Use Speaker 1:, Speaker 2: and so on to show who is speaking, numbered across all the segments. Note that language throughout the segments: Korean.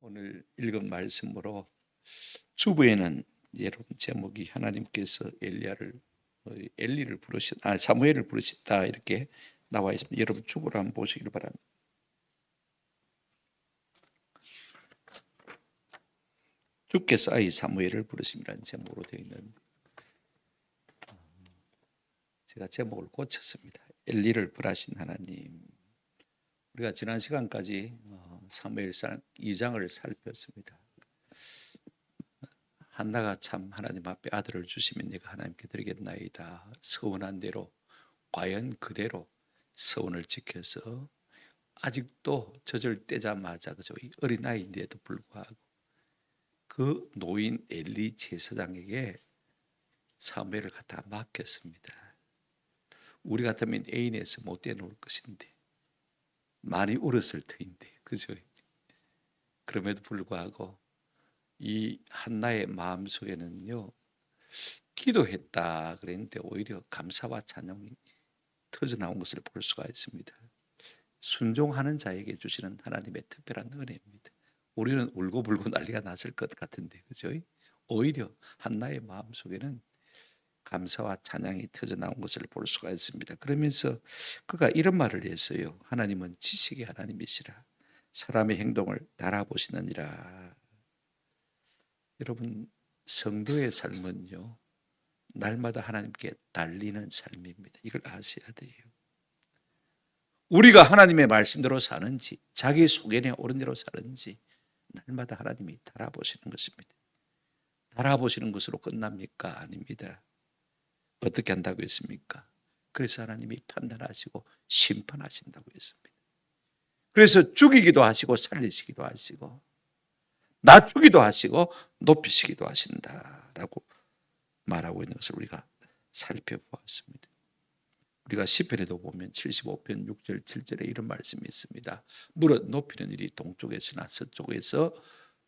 Speaker 1: 오늘 읽은 말씀으로 주부에는 여러분 제목이 하나님께서 엘리를 사무엘을 부르셨다 이렇게 나와 있습니다. 여러분 주부를 한번 보시기를 바랍니다. 주께서 아이 사무엘을 부르심이라는 제목으로 되어 있는, 제가 제목을 고쳤습니다. 엘리를 벌하신 하나님. 우리가 지난 시간까지 사무엘상 2장을 살폈습니다. 한나가 참 하나님 앞에 아들을 주시면 내가 하나님께 드리겠나이다. 서원한 대로 과연 그대로 서원을 지켜서 아직도 젖을 떼자마자 어린아이인데도 불구하고 그 노인 엘리 제사장에게 사무엘을 갖다 맡겼습니다. 우리 같으면 애인에서 못 떼놓을 것인데, 많이 울었을 터인데, 그죠? 그럼에도 불구하고 이 한나의 마음속에는요, 기도했다 그랬는데 오히려 감사와 찬양이 터져나온 것을 볼 수가 있습니다. 순종하는 자에게 주시는 하나님의 특별한 은혜입니다. 우리는 울고불고 난리가 났을 것 같은데, 그죠? 오히려 한나의 마음속에는 감사와 찬양이 터져나온 것을 볼 수가 있습니다. 그러면서 그가 이런 말을 했어요. 하나님은 지식의 하나님이시라. 사람의 행동을 달아보시느니라. 여러분, 성도의 삶은요, 날마다 하나님께 달리는 삶입니다. 이걸 아셔야 돼요. 우리가 하나님의 말씀대로 사는지, 자기 소견에 옳은 대로 사는지 날마다 하나님이 달아보시는 것입니다. 달아보시는 것으로 끝납니까? 아닙니다. 어떻게 한다고 했습니까? 그래서 하나님이 판단하시고 심판하신다고 했습니다. 그래서 죽이기도 하시고 살리시기도 하시고 낮추기도 하시고 높이시기도 하신다라고 말하고 있는 것을 우리가 살펴보았습니다. 우리가 시편에도 보면 75편 6절 7절에 이런 말씀이 있습니다. 무릇 높이는 일이 동쪽에서나 서쪽에서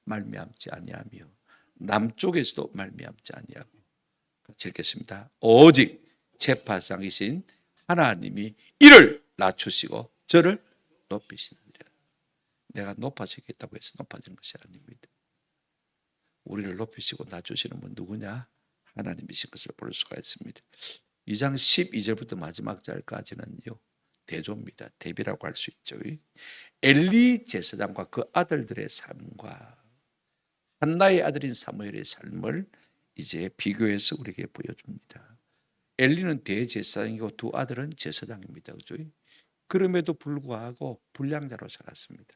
Speaker 1: 말미암지 아니하며 남쪽에서도 말미암지 아니하고, 같이 읽겠습니다. 오직 재판상이신 하나님이 이를 낮추시고 저를 높이시느니라. 내가 높아지겠다고 해서 높아지는 것이 아닙니다. 우리를 높이시고 낮추시는 분 누구냐? 하나님이신 것을 볼 수가 있습니다. 2장 12절부터 마지막 절까지는요, 대조입니다. 대비라고 할 수 있죠. 엘리 제사장과 그 아들들의 삶과 한나의 아들인 사무엘의 삶을 이제 비교해서 우리에게 보여줍니다. 엘리는 대제사장이고 두 아들은 제사장입니다. 그죠? 그럼에도 불구하고 불량자로 살았습니다.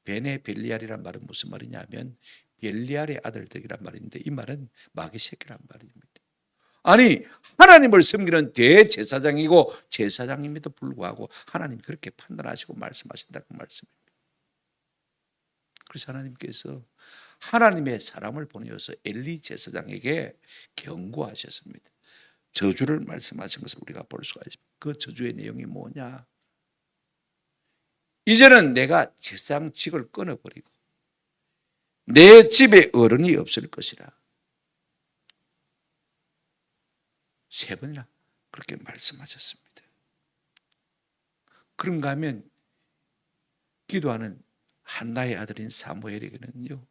Speaker 1: 베네 벨리알이란 말은 무슨 말이냐면 벨리알의 아들들이란 말인데, 이 말은 마귀 새끼란 말입니다. 아니, 하나님을 섬기는 대제사장이고 제사장임에도 불구하고 하나님 그렇게 판단하시고 말씀하신다는 말씀입니다. 그래서 하나님께서 하나님의 사람을 보내어서 엘리 제사장에게 경고하셨습니다. 저주를 말씀하신 것을 우리가 볼 수가 있습니다. 그 저주의 내용이 뭐냐? 이제는 내가 제사장직을 끊어버리고 내 집에 어른이 없을 것이라. 3번이나 그렇게 말씀하셨습니다. 그런가 하면 기도하는 한나의 아들인 사무엘에게는요,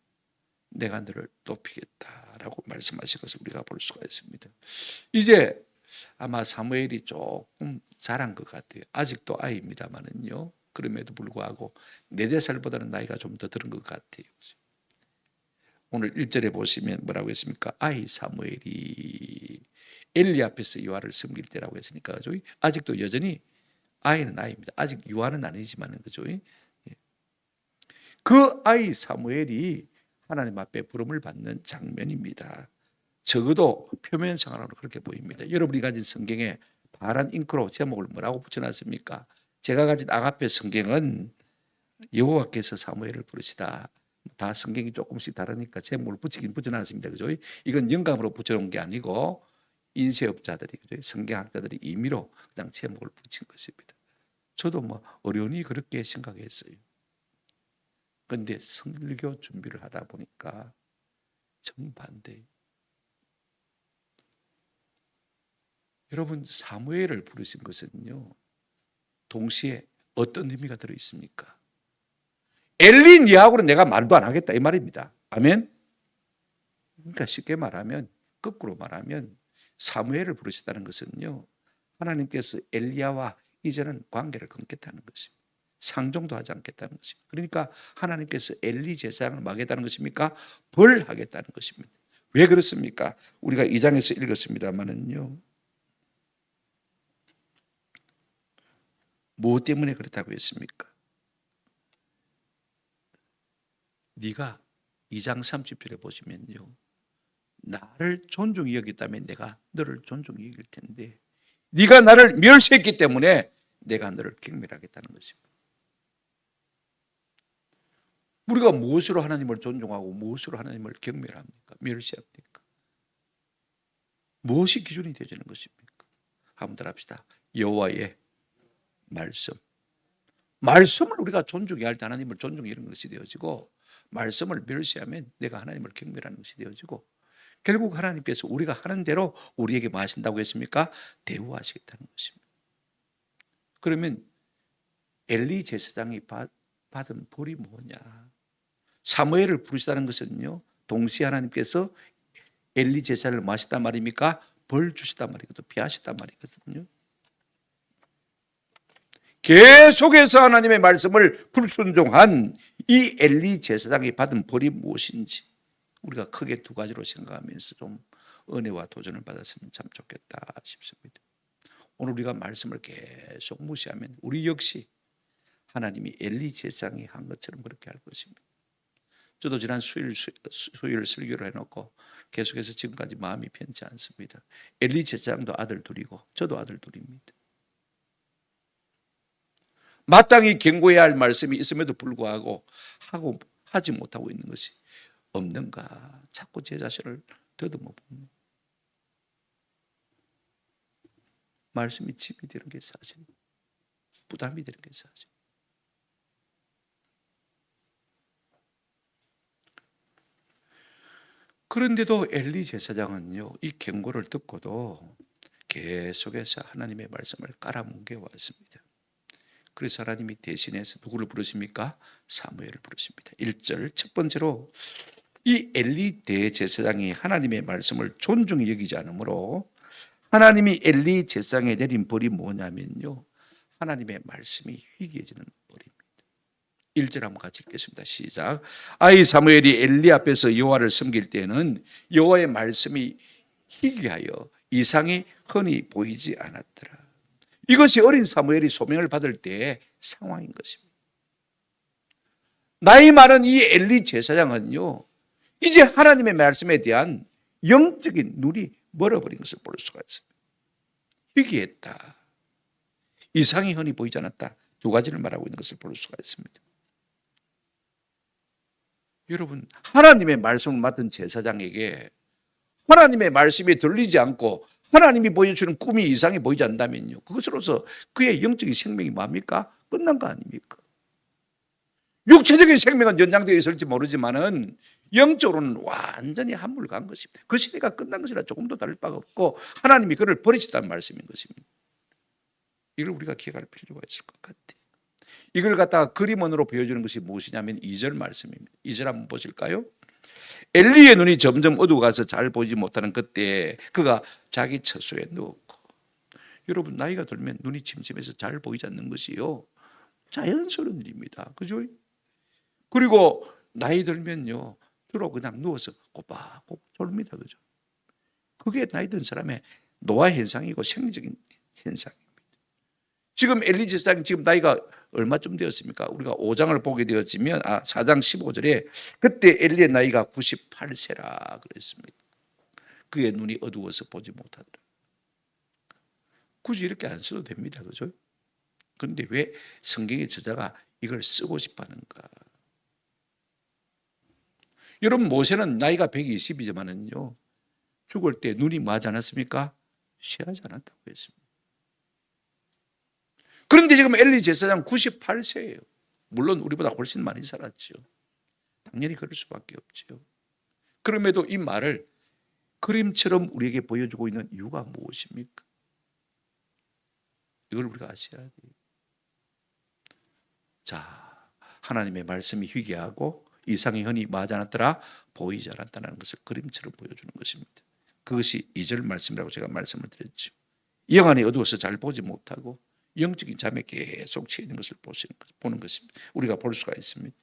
Speaker 1: 내가 너를 높이겠다라고 말씀하신 것을 우리가 볼 수가 있습니다. 이제 아마 사무엘이 조금 자란 것 같아요. 아직도 아이입니다만은요, 그럼에도 불구하고 4살보다는 나이가 좀 더 들은 것 같아요. 오늘 1절에 보시면 뭐라고 했습니까? 아이 사무엘이 엘리 앞에서 유아를 섬길 때라고 했으니까, 그죠? 아직도 여전히 아이는 아이입니다. 아직 유아는 아니지만, 그죠? 그 아이 사무엘이 하나님 앞에 부름을 받는 장면입니다. 적어도 표면상으로 그렇게 보입니다. 여러분이 가진 성경에 파란 잉크로 제목을 뭐라고 붙여놨습니까? 제가 가진 아가페 성경은 여호와께서 사무엘을 부르시다. 다 성경이 조금씩 다르니까 제목을 붙이긴 붙여놨습니다. 그죠? 이건 영감으로 붙여놓은 게 아니고 인쇄업자들이, 그죠? 성경학자들이 임의로 그냥 제목을 붙인 것입니다. 저도 어려우니 그렇게 생각했어요. 그런데 설교 준비를 하다 보니까 정반대. 여러분, 사무엘을 부르신 것은요, 동시에 어떤 의미가 들어 있습니까? 엘리 니하고는 내가 말도 안 하겠다 이 말입니다. 아멘. 그러니까 쉽게 말하면, 거꾸로 말하면 사무엘을 부르셨다는 것은요, 하나님께서 엘리야와 이제는 관계를 끊겠다는 것입니다. 상종도 하지 않겠다는 것입니다. 그러니까 하나님께서 엘리 제사장을 뭐 하겠다는 것입니까? 벌하겠다는 것입니다. 왜 그렇습니까? 우리가 2장에서 읽었습니다마는요, 뭐 때문에 그렇다고 했습니까? 네가 2장 30절에 보시면요, 나를 존중히 여겼다면 내가 너를 존중히 여길 텐데 네가 나를 멸시했기 때문에 내가 너를 경멸하겠다는 것입니다. 우리가 무엇으로 하나님을 존중하고 무엇으로 하나님을 경멸합니까? 멸시합니까? 무엇이 기준이 되어지는 것입니까? 한번 더 합시다. 여호와의 말씀. 말씀을 우리가 존중해야 할 때 하나님을 존중해야 하는 것이 되어지고, 말씀을 멸시하면 내가 하나님을 경멸하는 것이 되어지고, 결국 하나님께서 우리가 하는 대로 우리에게 뭐 하신다고 했습니까? 대우하시겠다는 것입니다. 그러면 엘리 제사장이 받은 벌이 뭐냐? 사무엘을 부르시다는 것은요, 동시에 하나님께서 엘리 제사를 마시단 말입니까? 벌 주시단 말이거든요. 피하시단 말이거든요. 계속해서 하나님의 말씀을 불순종한 이 엘리 제사장이 받은 벌이 무엇인지 우리가 크게 두 가지로 생각하면서 좀 은혜와 도전을 받았으면 참 좋겠다 싶습니다. 오늘 우리가 말씀을 계속 무시하면 우리 역시 하나님이 엘리 제사장이 한 것처럼 그렇게 할 것입니다. 저도 지난 수요일 설교를 해놓고 계속해서 지금까지 마음이 편치 않습니다. 엘리 제사장도 아들 둘이고 저도 아들 둘입니다. 마땅히 경고해야 할 말씀이 있음에도 불구하고 하지 못하고 있는 것이 없는가? 자꾸 제 자신을 더듬어 봅니다. 말씀이 짐이 되는 게 사실입니다. 부담이 되는 게 사실. 그런데도 엘리 제사장은요, 이 경고를 듣고도 계속해서 하나님의 말씀을 깔아뭉개 왔습니다. 그래서 하나님이 대신해서 누구를 부르십니까? 사무엘을 부르십니다. 1절 첫 번째로 이 엘리 대제사장이 하나님의 말씀을 존중히 여기지 않으므로 하나님이 엘리 제사장에 내린 벌이 뭐냐면요, 하나님의 말씀이 희귀해지는 벌입니다. 1절 한번 같이 읽겠습니다. 시작. 아이 사무엘이 엘리 앞에서 여호와를 섬길 때는 여호와의 말씀이 희귀하여 이상이 흔히 보이지 않았더라. 이것이 어린 사무엘이 소명을 받을 때의 상황인 것입니다. 나이 많은 이 엘리 제사장은요, 이제 하나님의 말씀에 대한 영적인 눈이 멀어버린 것을 볼 수가 있습니다. 희귀했다, 이상이 흔히 보이지 않았다, 두 가지를 말하고 있는 것을 볼 수가 있습니다. 여러분, 하나님의 말씀을 맡은 제사장에게 하나님의 말씀이 들리지 않고 하나님이 보여주는 꿈이 이상이 보이지 않는다면요, 그것으로서 그의 영적인 생명이 뭡니까? 끝난 거 아닙니까? 육체적인 생명은 연장되어 있을지 모르지만은 영적으로는 완전히 한물 간 것입니다. 그 시대가 끝난 것이라 조금도 다를 바가 없고 하나님이 그를 버리셨다는 말씀인 것입니다. 이걸 우리가 기억할 필요가 있을 것 같아요. 이걸 갖다가 그림원으로 보여주는 것이 무엇이냐면 2절 말씀입니다. 2절 한번 보실까요? 엘리의 눈이 점점 어두워가서 잘 보이지 못하는 그때 그가 자기 처소에 누웠고. 여러분, 나이가 들면 눈이 침침해서 잘 보이지 않는 것이요, 자연스러운 일입니다. 그죠? 그리고 나이 들면요, 주로 그냥 누워서 꼬박꼬박 졸립니다. 그죠? 그게 나이 든 사람의 노화 현상이고 생리적인 현상입니다. 지금 엘리 제사장이 지금 나이가 얼마쯤 되었습니까? 우리가 5장을 보게 되었지만 4장 15절에 그때 엘리의 나이가 98세라 그랬습니다. 그의 눈이 어두워서 보지 못하더라. 굳이 이렇게 안 써도 됩니다. 그죠? 그런데 왜 성경의 저자가 이걸 쓰고 싶어 하는가? 여러분, 모세는 나이가 120이지만은요, 죽을 때 눈이 뭐하지 않았습니까? 쉬하지 않았다고 했습니다. 그런데 지금 엘리 제사장 98세예요. 물론 우리보다 훨씬 많이 살았죠. 당연히 그럴 수밖에 없죠. 그럼에도 이 말을 그림처럼 우리에게 보여주고 있는 이유가 무엇입니까? 이걸 우리가 아셔야 돼요. 자, 하나님의 말씀이 희귀하고 이상이 흔히 뭐하지 않았더라? 보이지 않았다는 것을 그림처럼 보여주는 것입니다. 그것이 2절 말씀이라고 제가 말씀을 드렸죠. 영안이 어두워서 잘 보지 못하고 영적인 잠에 계속 취해 있는 것을 보는 것입니다. 우리가 볼 수가 있습니다.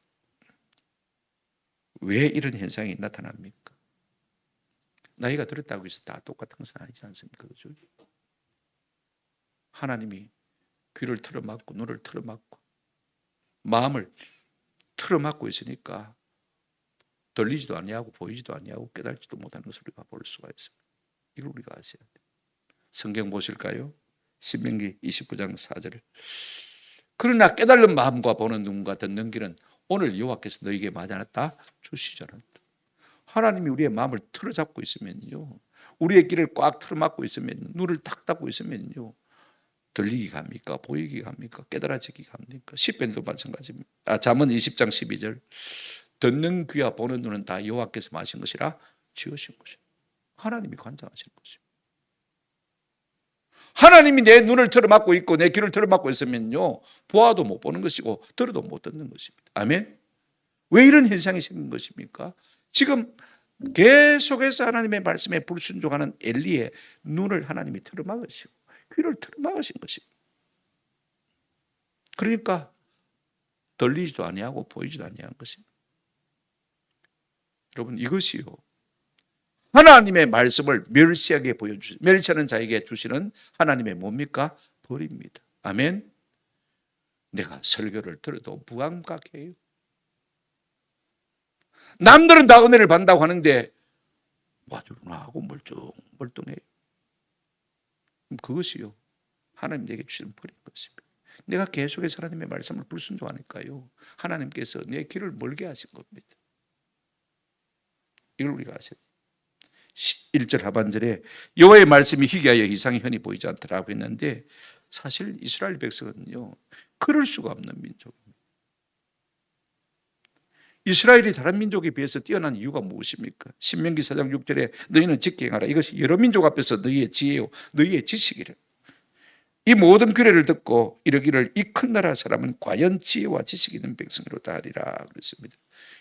Speaker 1: 왜 이런 현상이 나타납니까? 나이가 들었다고 해서 다 똑같은 것은 아니지 않습니까? 그죠? 하나님이 귀를 틀어막고 눈을 틀어막고 마음을 틀어막고 있으니까 들리지도 아니하고 보이지도 아니하고 깨달지도 못하는 것을 우리가 볼 수가 있습니다. 이걸 우리가 아셔야 돼요. 성경 보실까요? 신명기 29장 4절. 그러나 깨달는 마음과 보는 눈과 듣는 귀는 오늘 여호와께서 너희에게 마지 않았다? 주시지 않았다. 하나님이 우리의 마음을 틀어잡고 있으면요, 우리의 귀를 꽉 틀어막고 있으면, 눈을 딱 닫고 있으면요, 들리기가 합니까? 보이기가 합니까? 깨달아지기가 합니까? 시편도 마찬가지입니다. 잠언 20장 12절. 듣는 귀와 보는 눈은 다 여호와께서 마신 것이라 지으신 것이다. 하나님이 관장하시는 것입니다. 하나님이 내 눈을 틀어막고 있고 내 귀를 틀어막고 있으면요, 보아도 못 보는 것이고 들어도 못 듣는 것입니다. 아멘. 왜 이런 현상이 생긴 것입니까? 지금 계속해서 하나님의 말씀에 불순종하는 엘리의 눈을 하나님이 틀어막으시고 귀를 틀어막으신 것입니다. 그러니까 들리지도 아니하고 보이지도 아니한 것입니다. 여러분, 이것이요, 하나님의 말씀을 멸시하게 보여주시는, 멸시하는 자에게 주시는 하나님의 뭡니까? 벌입니다. 아멘. 내가 설교를 들어도 무감각해요. 남들은 다 은혜를 받는다고 하는데 와주나하고 멀뚱멀뚱해요. 그것이요, 하나님 내게 주시는 벌인 것입니다. 내가 계속해서 하나님의 말씀을 불순종하니까요, 하나님께서 내 길을 멀게 하신 겁니다. 이걸 우리가 아세요. 1절 하반절에 여호와의 말씀이 희귀하여 이상이 흔히 보이지 않더라고 했는데, 사실 이스라엘 백성은요, 그럴 수가 없는 민족입니다. 이스라엘이 다른 민족에 비해서 뛰어난 이유가 무엇입니까? 신명기 4장 6절에 너희는 지켜 행하라. 이것이 여러 민족 앞에서 너희의 지혜요 너희의 지식이라. 이 모든 규례를 듣고 이르기를 이 큰 나라 사람은 과연 지혜와 지식이 있는 백성이로다 하리라 그랬습니다.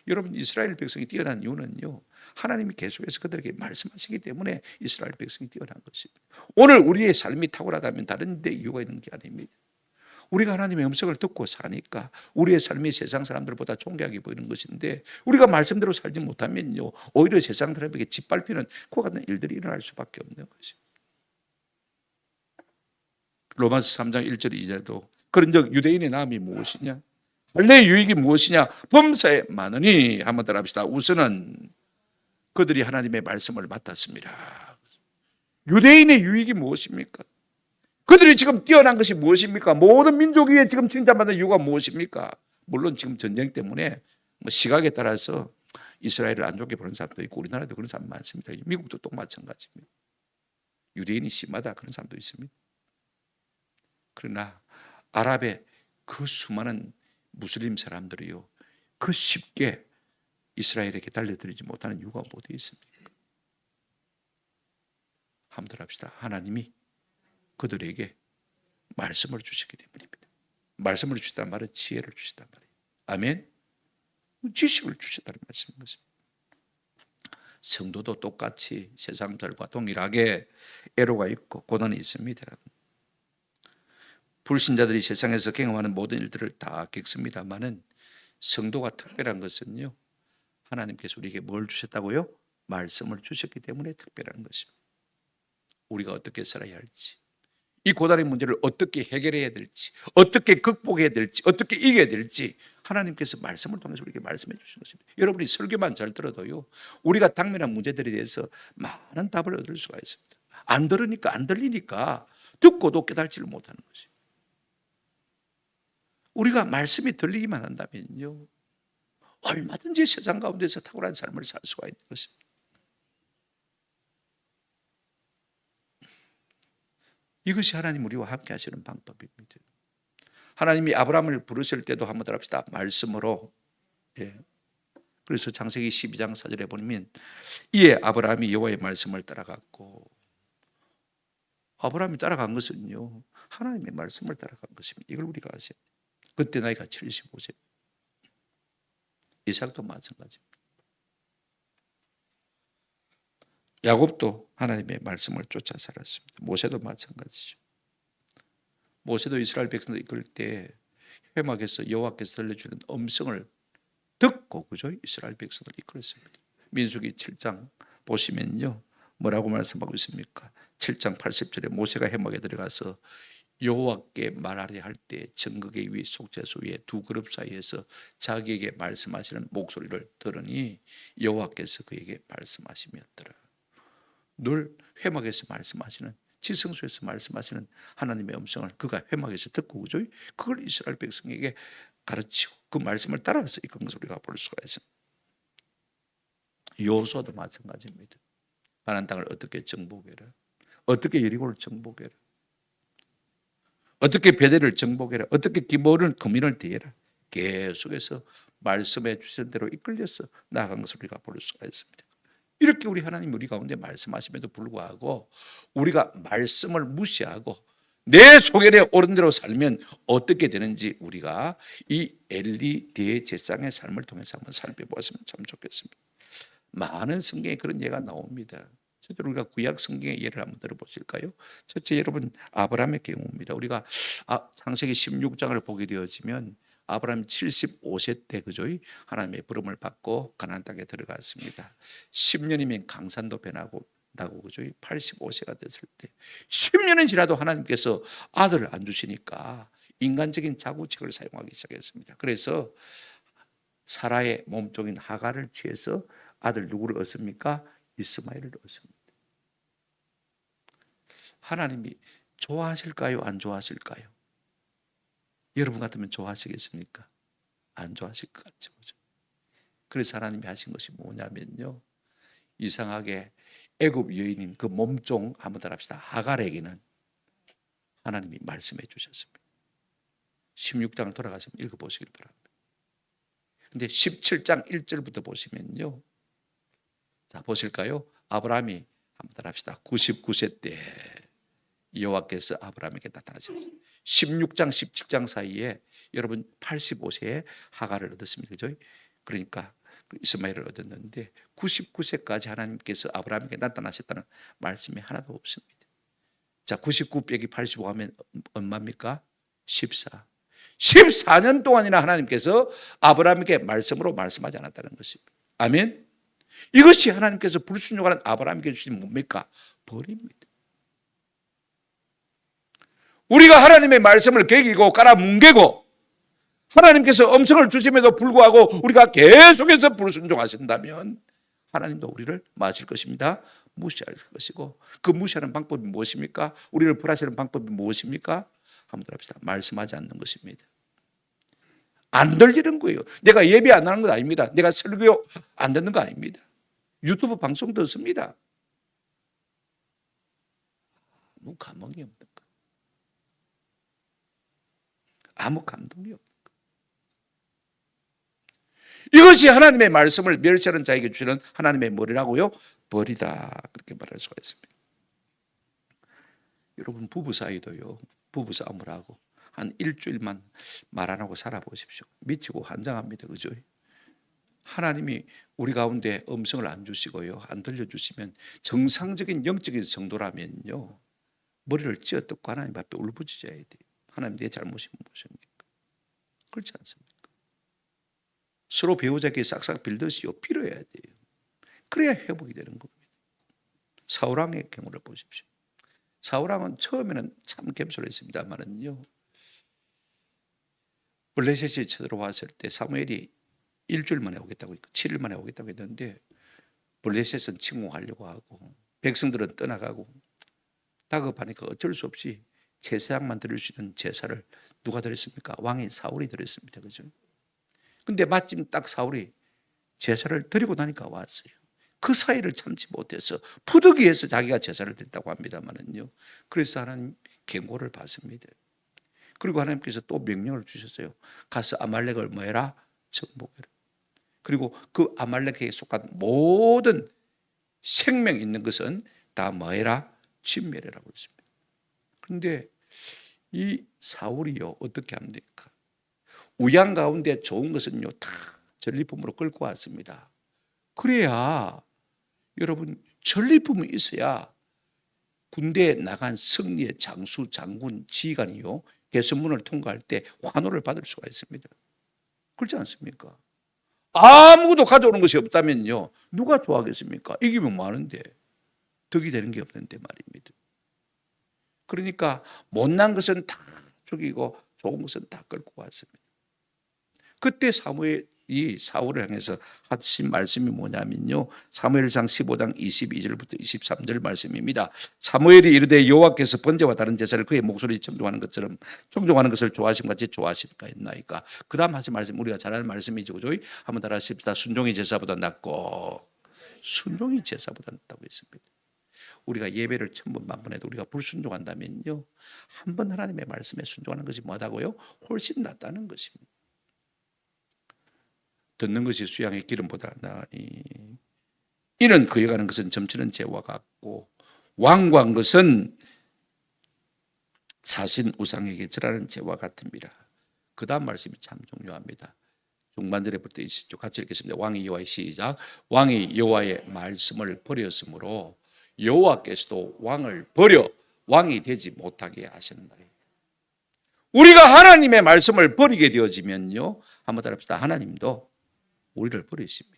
Speaker 1: 여러분, 이스라엘 백성이 뛰어난 이유는요, 하나님이 계속해서 그들에게 말씀하시기 때문에 이스라엘 백성이 뛰어난 것입니다. 오늘 우리의 삶이 탁월하다면 다른 데 이유가 있는 게 아닙니다. 우리가 하나님의 음성을 듣고 사니까 우리의 삶이 세상 사람들보다 존귀하게 보이는 것인데, 우리가 말씀대로 살지 못하면요, 오히려 세상 사람에게 짓밟히는 그와 같은 일들이 일어날 수밖에 없는 것입니다. 로마서 3장 1절 2절도 그런즉 유대인의 나음이 무엇이냐, 할례의 유익이 무엇이냐, 범사에 많으니. 한번 따라 합시다. 우선은 그들이 하나님의 말씀을 맡았습니다. 유대인의 유익이 무엇입니까? 그들이 지금 뛰어난 것이 무엇입니까? 모든 민족 위에 지금 칭찬받는 이유가 무엇입니까? 물론 지금 전쟁 때문에 시각에 따라서 이스라엘을 안 좋게 보는 사람도 있고 우리나라도 그런 사람 많습니다. 미국도 또 마찬가지입니다. 유대인이 심하다 그런 사람도 있습니다. 그러나 아랍의 그 수많은 무슬림 사람들이요, 그 쉽게 이스라엘에게 달려들지 못하는 이유가 어디에 있습니까? 한번 합시다. 하나님이 그들에게 말씀을 주시기 때문입니다. 말씀을 주시단 말은 지혜를 주시단 말이에요. 아멘. 지식을 주셨다는 말씀인 것입니다. 성도도 똑같이 세상들과 동일하게 애로가 있고 고난이 있습니다. 불신자들이 세상에서 경험하는 모든 일들을 다 겪습니다만은, 성도가 특별한 것은요, 하나님께서 우리에게 뭘 주셨다고요? 말씀을 주셨기 때문에 특별한 것입니다. 우리가 어떻게 살아야 할지, 이 고단의 문제를 어떻게 해결해야 될지, 어떻게 극복해야 될지, 어떻게 이겨야 될지 하나님께서 말씀을 통해서 우리에게 말씀해 주신 것입니다. 여러분이 설교만 잘 들어도요, 우리가 당면한 문제들에 대해서 많은 답을 얻을 수가 있습니다. 안 들으니까, 안 들리니까 듣고도 깨달지를 못하는 것입니다. 우리가 말씀이 들리기만 한다면요, 얼마든지 세상 가운데서 탁월한 삶을 살 수가 있는 것입니다. 이것이 하나님 우리와 함께 하시는 방법입니다. 하나님이 아브라함을 부르실 때도 한번 들어봅시다. 말씀으로. 예. 그래서 창세기 12장 4절에 보면 이에 아브라함이 여호와의 말씀을 따라갔고, 아브라함이 따라간 것은요, 하나님의 말씀을 따라간 것입니다. 이걸 우리가 아세요. 그때 나이가 75세. 이삭도 마찬가지입니다. 야곱도 하나님의 말씀을 쫓아 살았습니다. 모세도 마찬가지죠. 모세도 이스라엘 백성들 이끌 때 회막에서 여호와께서 들려주는 음성을 듣고 그죠? 이스라엘 백성을 이끌었습니다. 민수기 7장 보시면요, 뭐라고 말씀하고 있습니까? 7장 80절에 모세가 회막에 들어가서 여호와께 말하려 할 때 정극의 위 속죄소 위에 두 그룹 사이에서 자기에게 말씀하시는 목소리를 들으니 여호와께서 그에게 말씀하시었더라. 늘 회막에서 말씀하시는, 지성소에서 말씀하시는 하나님의 음성을 그가 회막에서 듣고 그죠? 그걸 이스라엘 백성에게 가르치고 그 말씀을 따라서 이끈 것을 우리가 볼 수가 있습니다. 여호수아도 마찬가지입니다. 가나안 땅을 어떻게 정복해라, 어떻게 여리고를 정복해라, 어떻게 베델을 정복해라, 어떻게 기브온을 거민을 대해라, 계속해서 말씀해 주신 대로 이끌려서 나아간 것을 우리가 볼 수가 있습니다. 이렇게 우리 하나님 우리 가운데 말씀하심에도 불구하고 우리가 말씀을 무시하고 내 소견에 옳은 대로 살면 어떻게 되는지 우리가 이 엘리 대제사장의 삶을 통해서 한번 살펴보았으면 참 좋겠습니다. 많은 성경에 그런 예가 나옵니다. 첫째로 우리가 구약 성경의 예를 한번 들어보실까요? 첫째, 여러분, 아브라함의 경우입니다. 우리가 창세기 16장을 보게 되어지면 아브라함 75세 때 그죠? 하나님의 부름을 받고 가나안 땅에 들어갔습니다. 10년이면 강산도 변하고 나고 그죠? 85세가 됐을 때 10년은 지나도 하나님께서 아들을 안 주시니까 인간적인 자구책을 사용하기 시작했습니다. 그래서 사라의 몸종인 하갈을 취해서 아들 누구를 얻습니까? 이스마엘을 얻습니다. 하나님이 좋아하실까요? 안 좋아하실까요? 여러분 같으면 좋아하시겠습니까? 안 좋아하실 것 같죠. 그래서 하나님이 하신 것이 뭐냐면요, 이상하게 애굽 여인인 그 몸종 한번 더 합시다. 하갈에게는 하나님이 말씀해 주셨습니다. 16장을 돌아가서 읽어보시길 바랍니다. 근데 17장 1절부터 보시면요, 자 보실까요? 아브라함이 한번 더 합시다. 99세 때 여호와께서 아브라함에게 나타나셨어요. 16장 17장 사이에 여러분 85세에 하갈을 얻었습니다. 그죠? 그러니까 이스마엘을 얻었는데 99세까지 하나님께서 아브라함에게 나타나셨다는 말씀이 하나도 없습니다. 자, 99 빼기 85 하면 얼마입니까? 14. 14년 동안이나 하나님께서 아브라함에게 말씀으로 말씀하지 않았다는 것입니다. 아멘. 이것이 하나님께서 불순종하는 아브라함에게 주신 뭡니까? 벌입니다. 우리가 하나님의 말씀을 개기고 깔아뭉개고 하나님께서 음성을 주심에도 불구하고 우리가 계속해서 불순종하신다면 하나님도 우리를 마실 것입니다. 무시할 것이고, 그 무시하는 방법이 무엇입니까? 우리를 벌하시는 방법이 무엇입니까? 한번 들어봅시다. 말씀하지 않는 것입니다. 안 들리는 거예요. 내가 예배 안 하는 건 아닙니다. 내가 설교 안 듣는 거 아닙니다. 유튜브 방송 듣습니다. 아무 감흥이 없는 거, 아무 감동이 없는 거. 이것이 하나님의 말씀을 멸시하는 자에게 주시는 하나님의 뭐라고요? 벌이다, 그렇게 말할 수가 있습니다. 여러분, 부부 사이도요, 부부 싸움을 하고 한 일주일만 말 안 하고 살아보십시오. 미치고 환장합니다. 그죠? 하나님이 우리 가운데 음성을 안 주시고요, 안 들려주시면 정상적인 영적인 성도라면요, 머리를 찧어뜯고 하나님 앞에 울부짖어야 돼요. 하나님, 내 잘못이 무엇입니까? 그렇지 않습니까? 서로 배우자에게 싹싹 빌듯이요, 빌어야 돼요. 그래야 회복이 되는 겁니다. 사울왕의 경우를 보십시오. 사울왕은 처음에는 참 겸손했습니다만은요, 블레셋이 쳐들어왔을 때 사무엘이 일주일 만에 오겠다고, 7일 만에 오겠다고 했는데 블레셋은 침공하려고 하고 백성들은 떠나가고 다급하니까 어쩔 수 없이 제사장만 드릴 수 있는 제사를 누가 드렸습니까? 왕인 사울이 드렸습니다. 그죠? 근데 마침 딱 사울이 제사를 드리고 나니까 왔어요. 그 사이를 참지 못해서 부득이해서 자기가 제사를 드렸다고 합니다만은요, 그래서 하나님 경고를 받습니다. 그리고 하나님께서 또 명령을 주셨어요. 가서 아말렉을 뭐해라? 정복해라. 그리고 그 아말렉에게 속한 모든 생명 있는 것은 다 뭐해라? 진멸해라고 했습니다. 그런데 이 사울이요, 어떻게 합니까? 우양 가운데 좋은 것은요, 다 전리품으로 끌고 왔습니다. 그래야 여러분 전리품이 있어야 군대에 나간 승리의 장수, 장군, 지휘관이요 개선문을 통과할 때 환호를 받을 수가 있습니다. 그렇지 않습니까? 아무것도 가져오는 것이 없다면요 누가 좋아하겠습니까? 이기면 많은데 덕이 되는 게 없는데 말입니다. 그러니까 못난 것은 다 죽이고 좋은 것은 다 끌고 왔습니다. 그때 사무엘이 사울을 향해서 하신 말씀이 뭐냐면요 사무엘상 15장 22절부터 23절 말씀입니다. 사무엘이 이르되 여호와께서 번제와 다른 제사를 그의 목소리 청종하는 것처럼 청종하는 것을 좋아하심 같이 좋아하실까 했나이까. 그 다음 하신 말씀 우리가 잘 아는 말씀이죠. 그죠? 한번 따라 하십시다. 순종이 제사보다 낫고 순종이 제사보다 낫다고 했습니다. 우리가 예배를 1000번 만번 해도 우리가 불순종한다면요 한 번 하나님의 말씀에 순종하는 것이 뭐다고요? 훨씬 낫다는 것입니다. 듣는 것이 수양의 기름보다 나으니 이는 그에 가는 것은 점치는 재와 같고 완고한 것은 사신 우상에게 절하는 재와 같습니다. 그 다음 말씀이 참 중요합니다. 중반절에 부터 있죠. 같이 읽겠습니다. 왕이 여호와의 시작. 왕이 여호와의 말씀을 버렸으므로 여호와께서도 왕을 버려 왕이 되지 못하게 하셨나이다. 우리가 하나님의 말씀을 버리게 되어지면요 한번 따라합시다. 하나님도 우리를 버리십니다.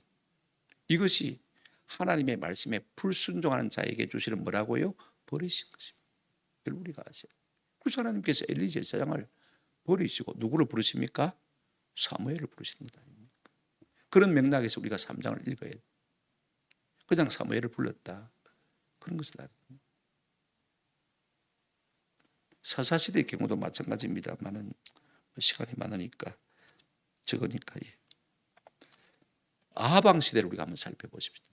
Speaker 1: 이것이 하나님의 말씀에 불순종하는 자에게 주시는 뭐라고요? 버리신 것입니다. 그걸 우리가 아셔요. 그래서 하나님께서 엘리 제사장을 버리시고 누구를 부르십니까? 사무엘을 부르십니다. 그런 맥락에서 우리가 3장을 읽어야 돼요. 그냥 사무엘을 불렀다. 그런 것을 알아요. 사사시대의 경우도 마찬가지입니다만은 시간이 많으니까 적으니까 아방 시대를 우리가 한번 살펴보십시오.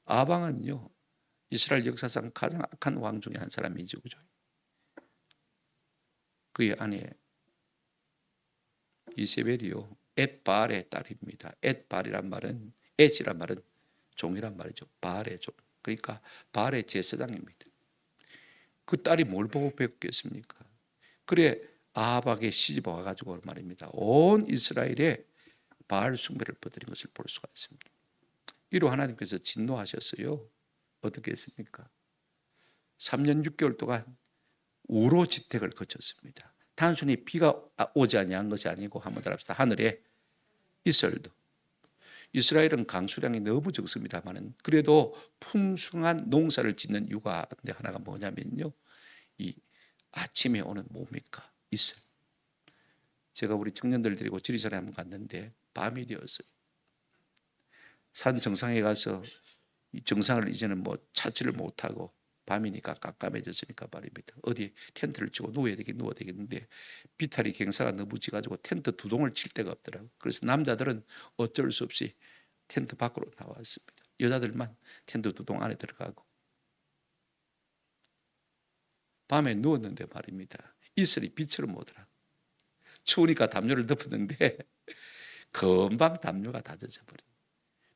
Speaker 1: 아방은요 이스라엘 역사상 가장 악한 왕 중에 한 사람이죠, 그죠? 그의 아내 이세벨이요 엣바알의 딸입니다. 엣바알이란 말은 엣이란 말은 종이란 말이죠. 바알의 종. 그러니까 바알의 제사장입니다. 그 딸이 뭘 보고 배웠겠습니까? 그래 아합에게 시집 와가지고 말입니다. 온 이스라엘에 바알 숭배를 퍼뜨린 것을 볼 수가 있습니다. 이로 하나님께서 진노하셨어요. 어떻게 했습니까? 3년 6개월 동안 우로지택을 거쳤습니다. 단순히 비가 오지 아니한 것이 아니고 한번 따라합시다. 하늘에 이슬도. 이스라엘은 강수량이 너무 적습니다만은 그래도 풍성한 농사를 짓는 이유가 하나가 뭐냐면요. 이 아침에 오는 뭡니까? 이슬. 제가 우리 청년들 데리고 지리산에 한번 갔는데 밤이 되었어요. 산 정상에 가서 이 정상을 이제는 뭐 찾지를 못하고 밤이니까 깜깜해졌으니까 말입니다. 어디 텐트를 치고 누워야 되겠는데 비탈이 경사가 너무 지가지고 텐트 두 동을 칠 데가 없더라고요. 그래서 남자들은 어쩔 수 없이 텐트 밖으로 나왔습니다. 여자들만 텐트 두 동 안에 들어가고 밤에 누웠는데 말입니다. 이슬이 비처럼 오더라고요. 추우니까 담요를 덮었는데 금방 담요가 다 젖어버려요.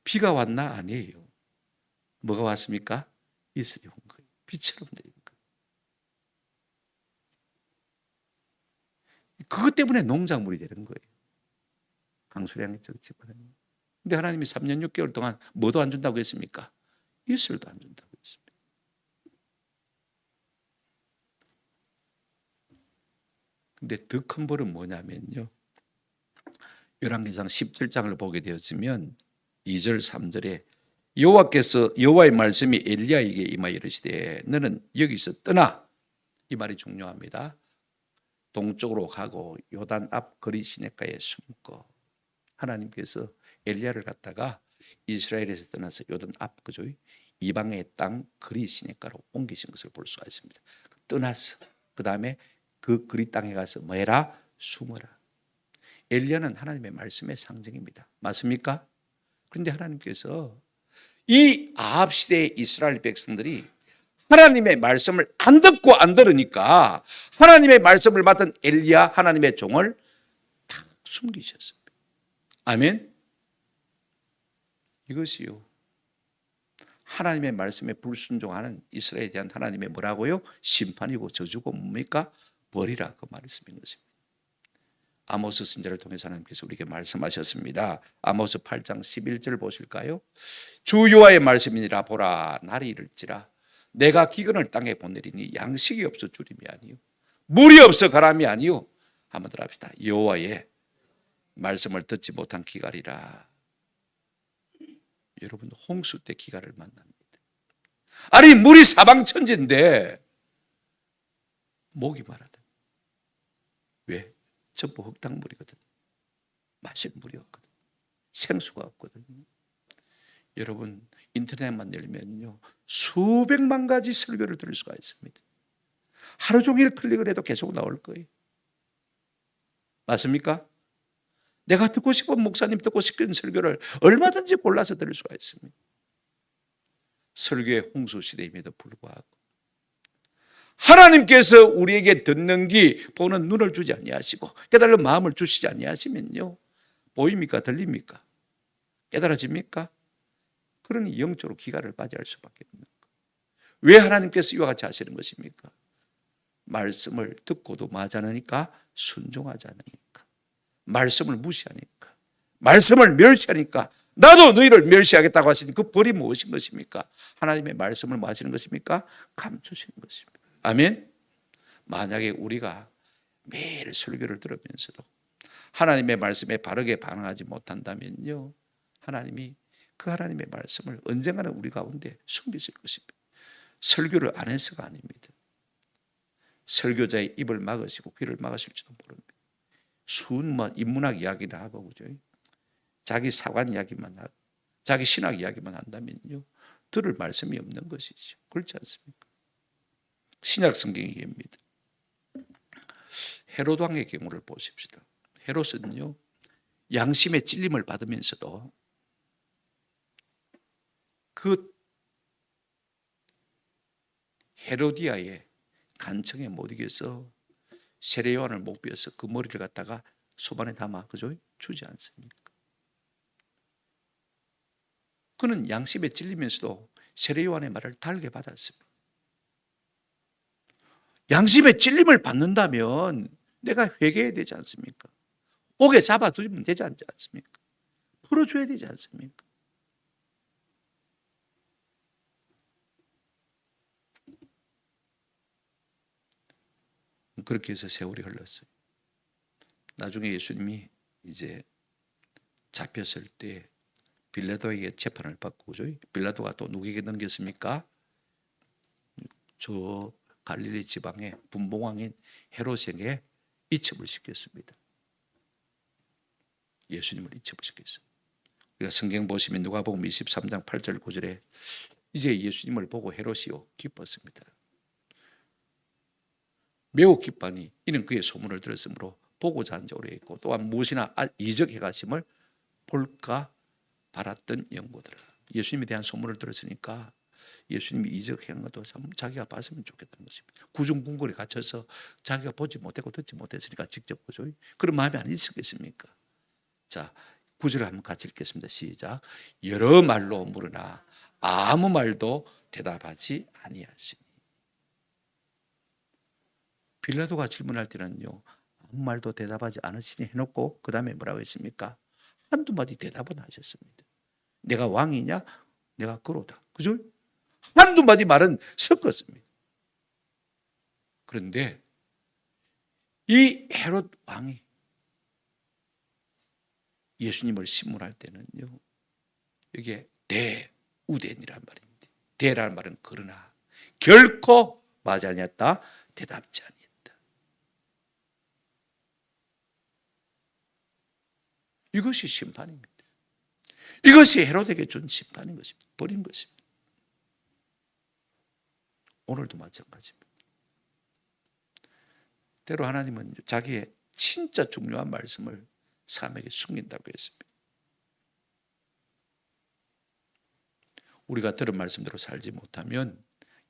Speaker 1: 비가 왔나? 아니에요. 뭐가 왔습니까? 이슬이 온 거예요. 비처럼 내린 거예요. 그것 때문에 농작물이 되는 거예요. 강수량이 적지 않아요. 근데 하나님이 3년 6개월 동안 뭐도 안 준다고 했습니까? 이슬도 안 준다고 했습니다. 근데 더 큰 벌은 뭐냐면요. 열왕기상 17장을 보게 되었으면 2절 3절에 여호와께서 여호와의 말씀이 엘리야에게 임하여 이르시되 너는 여기서 떠나. 이 말이 중요합니다. 동쪽으로 가고 요단 앞 거리 시내가에 숨고. 하나님께서 엘리야를 갖다가 이스라엘에서 떠나서 요단 앞 그죠? 이방의 땅 거리 시내가로 옮기신 것을 볼 수가 있습니다. 떠나서 그 다음에 그 거리 땅에 가서 뭐해라? 숨어라. 엘리야는 하나님의 말씀의 상징입니다. 맞습니까? 그런데 하나님께서 이 아합 시대의 이스라엘 백성들이 하나님의 말씀을 안 듣고 안 들으니까 하나님의 말씀을 받은 엘리야 하나님의 종을 다 숨기셨습니다. 아멘. 이것이요 하나님의 말씀에 불순종하는 이스라엘에 대한 하나님의 뭐라고요? 심판이고 저주고 뭡니까? 벌이라 그 말씀인 것입니다. 아모스 선지자를 통해서 하나님께서 우리에게 말씀하셨습니다. 아모스 8장 11절 보실까요? 주 여호와의 말씀이니라. 보라, 날이 이를지라 내가 기근을 땅에 보내리니 양식이 없어 주림이 아니요 물이 없어 가람이 아니요. 한번 더 합시다. 여호와의 말씀을 듣지 못한 기갈이라. 여러분, 홍수 때 기갈을 만납니다. 아니, 물이 사방천지인데 목이 마르다. 왜? 전부 흙탕물이거든. 마실 물이 없거든. 생수가 없거든. 여러분, 인터넷만 열면요 수백만 가지 설교를 들을 수가 있습니다. 하루 종일 클릭을 해도 계속 나올 거예요. 맞습니까? 내가 듣고 싶은 목사님 듣고 싶은 설교를 얼마든지 골라서 들을 수가 있습니다. 설교의 홍수 시대임에도 불구하고 하나님께서 우리에게 듣는 귀, 보는 눈을 주지 아니하시고 깨달은 마음을 주시지 아니하시면요 보입니까? 들립니까? 깨달아집니까? 그러니 영적으로 기갈을 맞이할 수밖에 없는 거예요. 왜 하나님께서 이와 같이 하시는 것입니까? 말씀을 듣고도 마지 않으니까, 순종하지 않으니까, 말씀을 무시하니까, 말씀을 멸시하니까, 나도 너희를 멸시하겠다고 하시니 그 벌이 무엇인 것입니까? 하나님의 말씀을 뭐 하시는 것입니까? 감추시는 것입니다. 아멘. 만약에 우리가 매일 설교를 들으면서도 하나님의 말씀에 바르게 반응하지 못한다면요 하나님이 그 하나님의 말씀을 언젠가는 우리 가운데 숨기실 것입니다. 설교를 안 해서가 아닙니다. 설교자의 입을 막으시고 귀를 막으실지도 모릅니다. 순만 인문학 이야기를 하고 그죠? 자기 사관 이야기만 하고 자기 신학 이야기만 한다면요 들을 말씀이 없는 것이죠. 그렇지 않습니까? 신약 성경이 얘기합니다. 헤롯 왕의 경우를 보십시다. 헤롯은요 양심의 찔림을 받으면서도 그 헤로디아의 간청에 못 이겨서 세례 요한을 못 비워서 그 머리를 갖다가 소반에 담아 그죠? 주지 않습니까? 그는 양심에 찔리면서도 세례 요한의 말을 달게 받았습니다. 양심의 찔림을 받는다면 내가 회개해야 되지 않습니까? 옥에 잡아두면 되지 않지 않습니까? 풀어줘야 되지 않습니까? 그렇게 해서 세월이 흘렀어요. 나중에 예수님이 이제 잡혔을 때 빌라도에게 재판을 받고 빌라도가 또 누구에게 넘겼습니까? 저 갈릴리 지방의 분봉왕인 헤롯에게 이첩을 시켰습니다. 예수님을 이첩을 시켰어요. 우리가 성경 보시면 누가복음 23장 8절 9절에 이제 예수님을 보고 헤롯이요 기뻤습니다. 매우 기뻐하니 이는 그의 소문을 들었으므로 보고자 한 지 오래했고 또한 무엇이나 이적해 가심을 볼까 바랐던 영고들아. 예수님에 대한 소문을 들었으니까 예수님이 이적한 것도 참 자기가 봤으면 좋겠다는 것입니다. 구중궁궐에 갇혀서 자기가 보지 못했고 듣지 못했으니까 직접 보죠. 그런 마음이 안 있었겠습니까? 자, 9절을 한번 같이 읽겠습니다. 시작. 여러 말로 물으나 아무 말도 대답하지 아니하시니. 빌라도가 질문할 때는요 아무 말도 대답하지 않으시니 해놓고 그 다음에 뭐라고 했습니까? 한두 마디 대답은 하셨습니다. 내가 왕이냐? 내가 그로다. 그죠? 한두 마디 말은 섞었습니다. 그런데 이 헤롯 왕이 예수님을 신문할 때는요 이게 대우대니란 말입니다. 대라는 말은 그러나 결코 맞지 아니었다, 대답지 아니었다. 이것이 심판입니다. 이것이 헤롯에게 준 심판인 것입니다. 버린 것입니다. 오늘도 마찬가지입니다. 때로 하나님은 자기의 진짜 중요한 말씀을 사람에게 숨긴다고 했습니다. 우리가 들은 말씀대로 살지 못하면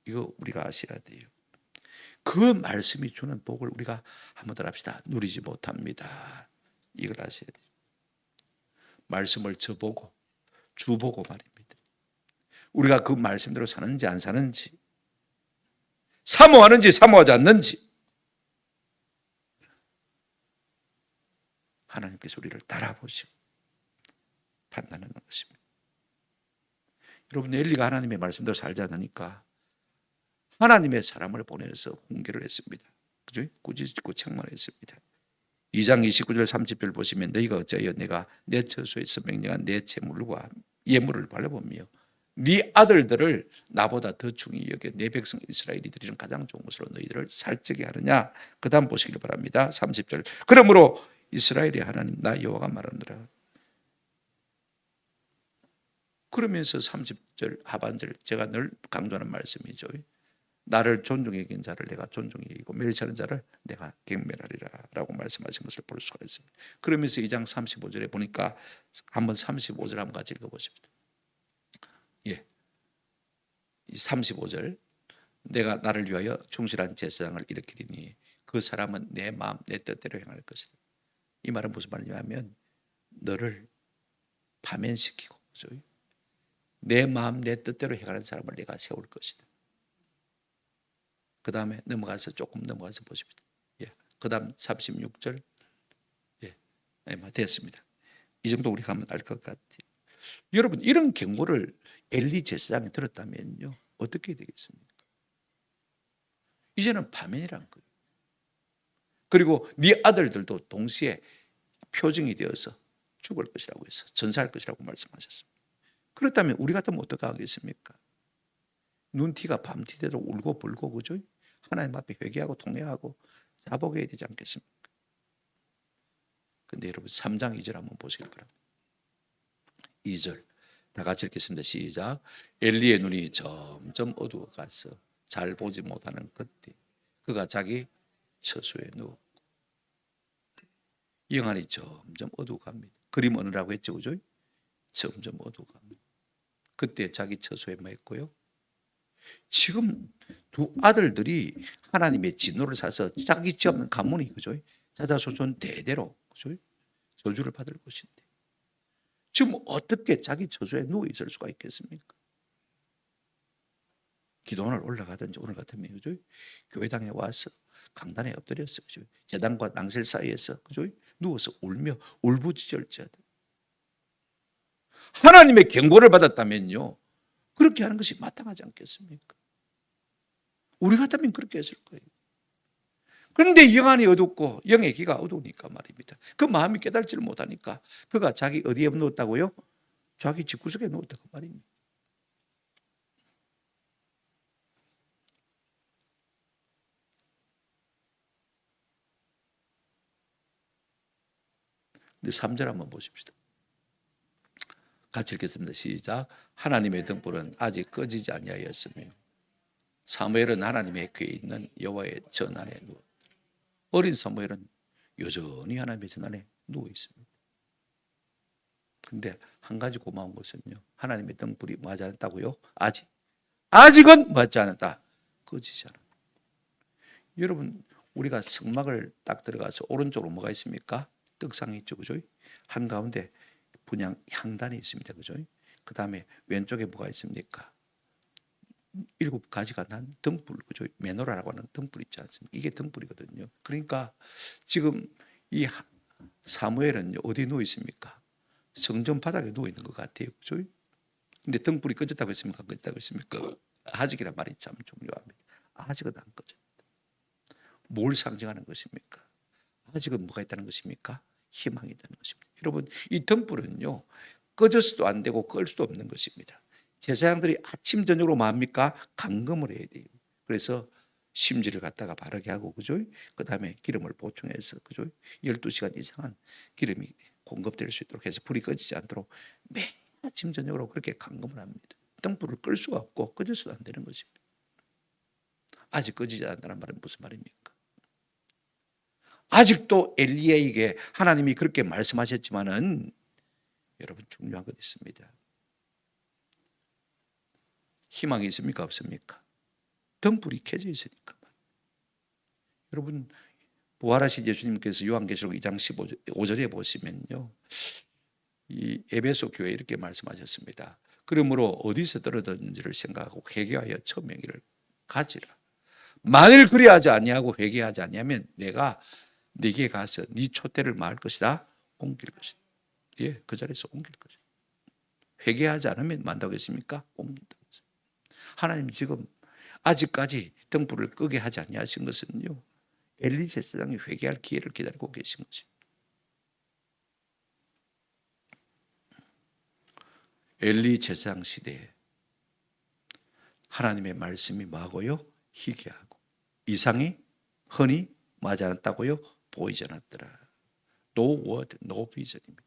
Speaker 1: 이거 우리가 아셔야 돼요. 그 말씀이 주는 복을 우리가 한번 더 합시다. 누리지 못합니다. 이걸 아셔야 돼요. 말씀을 저보고 주보고 말입니다. 우리가 그 말씀대로 사는지 안 사는지, 사모하는지 사모하지 않는지, 하나님께서 우리를 달아보시고 판단하는 것입니다. 여러분, 엘리가 하나님의 말씀대로 살지 않으니까 하나님의 사람을 보내서 훈계를 했습니다. 그죠? 꾸짖고 책망했습니다. 2장 29절 30절 보시면 너희가 어찌하여 내가 내 처소에서 명령한 내 재물과 예물을 바라보며 네 아들들을 나보다 더 중히 여겨 내 백성 이스라엘이 드리는 가장 좋은 것으로 너희들을 살찌게 하느냐. 그 다음 보시길 바랍니다. 30절 그러므로 이스라엘의 하나님 나 여호와가 말하노라. 그러면서 30절 하반절 제가 늘 강조하는 말씀이죠. 나를 존중히 여긴 자를 내가 존중히 여기고 멸시하는 자를 내가 경멸하리라 라고 말씀하신 것을 볼 수가 있습니다. 그러면서 2장 35절에 보니까 한번 35절 한번 같이 읽어보십시오. 예, 35절 내가 나를 위하여 충실한 제사장을 일으키리니 그 사람은 내 마음 내 뜻대로 행할 것이다. 이 말은 무슨 말이냐면 너를 파면시키고 내 마음 내 뜻대로 행하는 사람을 내가 세울 것이다. 그 다음에 조금 넘어가서 보십시오. 예. 그 다음 36절. 예. 됐습니다. 이 정도 우리가 하면 알 것 같아요. 여러분, 이런 경고를 엘리 제사장이 들었다면요, 어떻게 되겠습니까? 이제는 파면이란 거예요. 그리고 네 아들들도 동시에 표징이 되어서 죽을 것이라고 해서 전사할 것이라고 말씀하셨습니다. 그렇다면 우리 같으면 어떻게 하겠습니까? 눈티가 밤티대로 울고 불고 그죠? 하나님 앞에 회개하고 통회하고 자복해야 되지 않겠습니까? 근데 여러분 3장 2절 한번 보시길 바랍니다. 2절 다 같이 읽겠습니다. 시작. 엘리의 눈이 점점 어두워가서 잘 보지 못하는 그때 그가 자기 처소에 누웠고 영안이 점점 어두워갑니다. 그림 어느라고 했죠, 그죠? 점점 어두워갑니다. 그때 자기 처소에 뭐 했고요? 지금 두 아들들이 하나님의 진노를 사서 자기 지 없는 가문이 그죠? 자자손손 대대로 그죠? 저주를 받을 것인데 지금 어떻게 자기 처소에 누워 있을 수가 있겠습니까? 기도원을 올라가든지 오늘 같으면 그죠? 교회당에 와서 강단에 엎드렸어 그죠? 제단과 낭실 사이에서 그죠? 누워서 울며 울부짖을지어다. 하나님의 경고를 받았다면요, 그렇게 하는 것이 마땅하지 않겠습니까? 우리 같으면 그렇게 했을 거예요. 그런데 영안이 어둡고 영의 귀가 어두우니까 말입니다. 그 마음이 깨달지를 못하니까 그가 자기 어디에 누웠다고요? 자기 집구석에 누웠다고 말입니다. 근데 3절 한번 보십시다. 같이 읽겠습니다. 시작. 하나님의 등불은 아직 꺼지지 아니하였으며 사무엘은 하나님의 궤에 있는 여호와의 전안에 누워 어린 사무엘은 여전히 하나님의 전안에 누워 있습니다. 근데 한 가지 고마운 것은요, 하나님의 등불이 뭐하지 않았다고요? 아직은 뭐하지 않았다. 꺼지지 않았다. 여러분, 우리가 성막을 딱 들어가서 오른쪽으로 뭐가 있습니까? 떡상이 있죠, 그죠? 한가운데 분향 향단이 있습니다, 그죠? 그 다음에 왼쪽에 뭐가 있습니까? 7가지가 난 등불, 그죠? 메노라라고 하는 등불 있지 않습니까? 이게 등불이거든요. 그러니까 지금 이 사무엘은 어디 누워 있습니까? 성전 바닥에 누워 있는 것 같아요, 그죠? 근데 등불이 꺼졌다고 했습니까? 꺼졌다고 했습니까? 아직이란 말이 참 중요합니다. 아직은 안 꺼졌다. 뭘 상징하는 것입니까? 아직은 뭐가 있다는 것입니까? 희망이 있다는 것입니다. 여러분, 이 등불은요, 꺼져서도 안 되고 끌 수도 없는 것입니다. 제사장들이 아침 저녁으로 뭡니까? 감금을 해야 돼요. 그래서 심지를 갖다가 바르게 하고 그죠? 그다음에 기름을 보충해서 그죠? 12시간 이상은 기름이 공급될 수 있도록 해서 불이 꺼지지 않도록 매일 아침 저녁으로 그렇게 감금을 합니다. 등불을 끌 수가 없고 꺼져서도 안 되는 것입니다. 아직 꺼지지 않는다는 말은 무슨 말입니까? 아직도 엘리야에게 하나님이 그렇게 말씀하셨지만은 여러분 중요한 것 있습니다. 희망이 있습니까? 없습니까? 등불이 켜져 있으니까. 여러분, 부활하신 예수님께서 요한계시록 2장 15절에 보시면요, 이 에베소 교회에 이렇게 말씀하셨습니다. 그러므로 어디서 떨어졌는지를 생각하고 회개하여 처명의를 가지라. 만일 그리하지 아니하고 회개하지 아니하면 내가 네게 가서 네 촛대를 말 것이다. 옮길 것이다. 예, 그 자리에서 옮길 것이다. 회개하지 않으면 만다겠습니까? 옮긴다. 하나님 지금 아직까지 등불을 끄게 하지 아니하신 것은요, 엘리 제사장이 회개할 기회를 기다리고 계신 것입니다. 엘리 제사장 시대에 하나님의 말씀이 뭐하고요? 희귀하고 이상이 흔히 맞지 않았다고요? 보이지 않았더라. No word, no vision입니다.